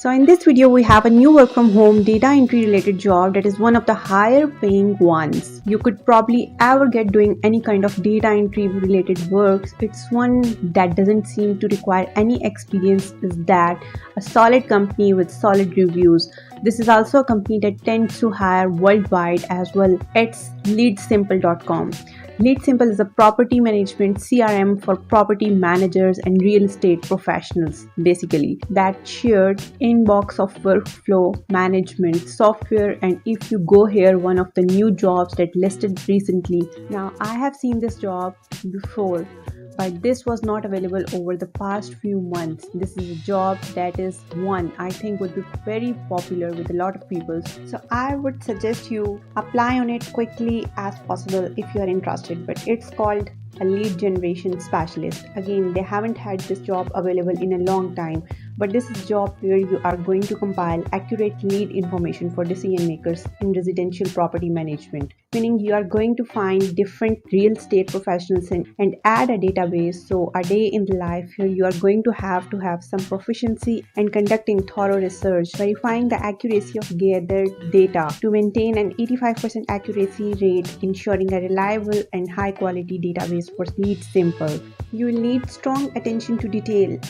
So in this video, we have a new work from home data entry related job that is one of the higher paying ones you could probably ever get doing any kind of data entry related works. It's one that doesn't seem to require any experience, is that a solid company with solid reviews. This is also a company that tends to hire worldwide as well. It's leadsimple.com. LeadSimple is a property management CRM for property managers and real estate professionals, basically. That shared inbox of workflow management software, and if you go here, one of the new jobs that listed recently. Now, I have seen this job before, but this was not available over the past few months. This is a job that is one I think would be very popular with a lot of people. So I would suggest you apply on it quickly as possible if you are interested. But it's called a lead generation specialist. Again, they haven't had this job available in a long time, but this is a job where you are going to compile accurate lead information for decision makers in residential property management, meaning you are going to find different real estate professionals and add a database. So a day in the life here, you are going to have some proficiency in conducting thorough research, verifying the accuracy of gathered data to maintain an 85% accuracy rate, ensuring a reliable and high quality database for LeadSimple. You will need strong attention to detail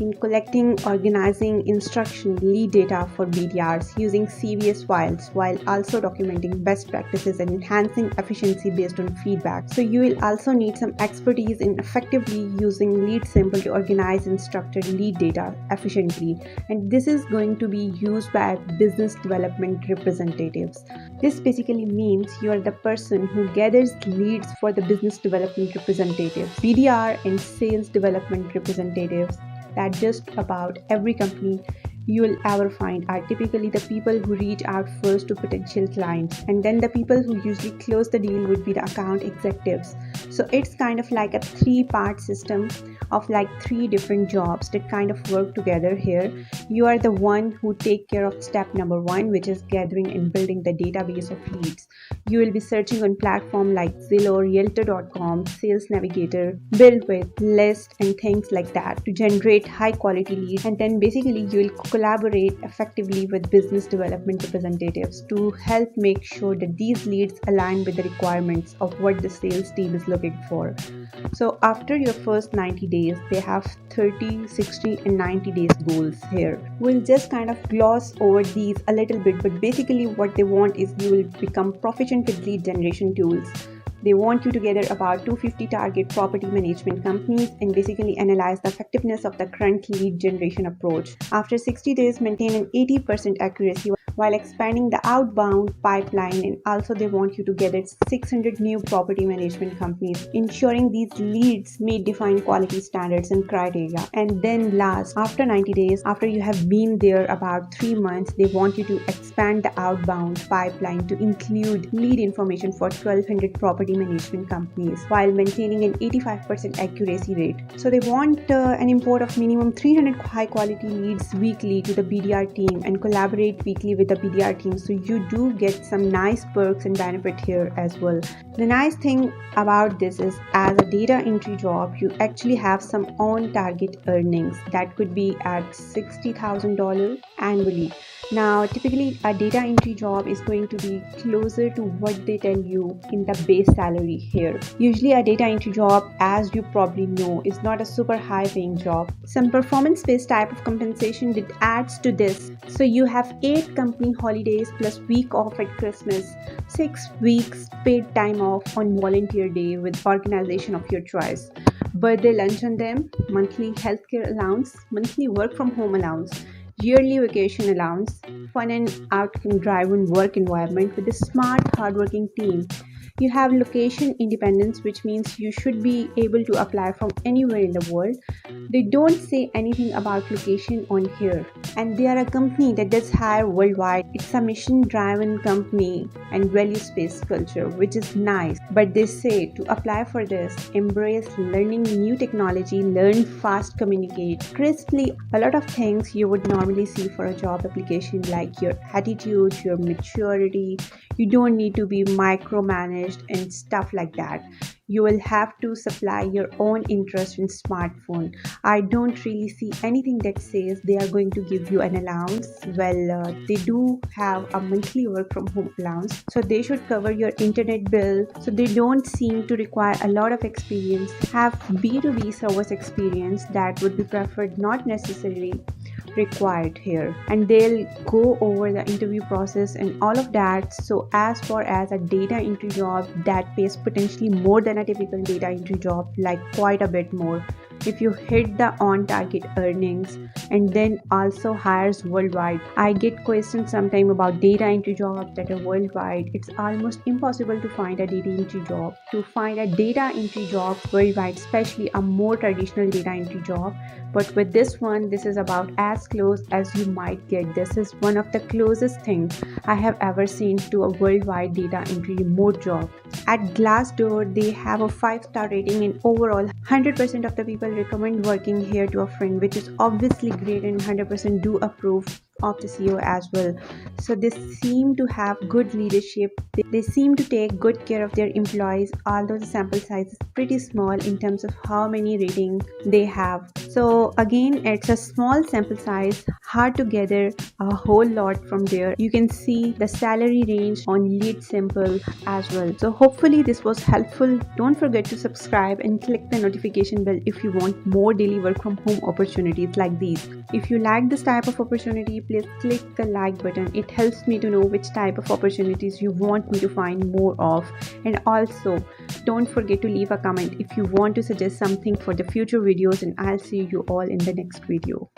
in collecting, organizing, instruction, lead data for BDRs using CVS files, while also documenting best practices and enhancing efficiency based on feedback. So you will also need some expertise in effectively using LeadSimple to organize and structure lead data efficiently, and this is going to be used by business development representatives. This basically means you are the person who gathers leads for the business development representatives, BDR and sales development representatives that just about every company you will ever find are typically the people who reach out first to potential clients, and then the people who usually close the deal would be the account executives. So it's kind of like a three-part system of like three different jobs that kind of work together here. You are the one who take care of step number one, which is gathering and building the database of leads. You will be searching on platforms like Zillow, Realtor.com, Sales Navigator, Build With, List, and things like that to generate high quality leads. And then basically you will collaborate effectively with business development representatives to help make sure that these leads align with the requirements of what the sales team is looking for. So after your first 90 days, they have 30, 60, and 90 days goals here. We'll just kind of gloss over these a little bit, but basically what they want is you will become proficient with lead generation tools. They want you to gather about 250 target property management companies and basically analyze the effectiveness of the current lead generation approach. After 60 days, maintain an 80% accuracy while expanding the outbound pipeline, and also they want you to gather 600 new property management companies, ensuring these leads meet defined quality standards and criteria. And then last, after 90 days, after you have been there about 3 months, they want you to expand the outbound pipeline to include lead information for 1200 property management companies while maintaining an 85% accuracy rate. So they want an import of minimum 300 high quality leads weekly to the BDR team and collaborate weekly with the BDR team. So you do get some nice perks and benefit here as well. The nice thing about this is, as a data entry job, you actually have some on target earnings that could be at $60,000 annually. Now, typically a data entry job is going to be closer to what they tell you in the base salary here. Usually a data entry job, as you probably know, is not a super high paying job. Some performance based type of compensation that adds to this. So you have 8 company holidays plus week off at Christmas, 6 weeks paid time off on volunteer day with organization of your choice, birthday lunch on them, monthly healthcare allowance, monthly work from home allowance, yearly vacation allowance, fun and outcome driven work environment with a smart, hardworking team. You have location independence, which means you should be able to apply from anywhere in the world. They don't say anything about location on here, and they are a company that does hire worldwide. It's a mission-driven company and values-based culture, which is nice. But they say to apply for this, embrace learning new technology, learn fast, communicate crisply. A lot of things you would normally see for a job application, like your attitude, your maturity. You don't need to be micromanaged furnished and stuff like that. You will have to supply your own interest in smartphone. I don't really see anything that says they are going to give you an allowance. Well, they do have a monthly work from home allowance, so they should cover your internet bill. So they don't seem to require a lot of experience. Have B2B service experience, that would be preferred, not necessarily required here, and they'll go over the interview process and all of that. So as far as a data entry job that pays potentially more than a typical data entry job, like quite a bit more, if you hit the on target earnings, and then also hires worldwide. I get questions sometime about data entry jobs that are worldwide. It's almost impossible to find a data entry job. To find a data entry job worldwide, especially a more traditional data entry job, but with this one, this is about as close as you might get. This is one of the closest things I have ever seen to a worldwide data entry remote job. At Glassdoor, they have a 5-star rating, and overall 100% of the people recommend working here to a friend, which is obviously great, and 100% do approve of the CEO as well. So they seem to have good leadership. They seem to take good care of their employees, although the sample size is pretty small in terms of how many ratings they have. So again, it's a small sample size, hard to gather a whole lot from there. You can see the salary range on lead sample as well. So hopefully this was helpful. Don't forget to subscribe and click the notification bell if you want more daily work from home opportunities like these. If you like this type of opportunity, please click the like button. It helps me to know which type of opportunities you want me to find more of. And also, don't forget to leave a comment if you want to suggest something for the future videos, and I'll see you all in the next video.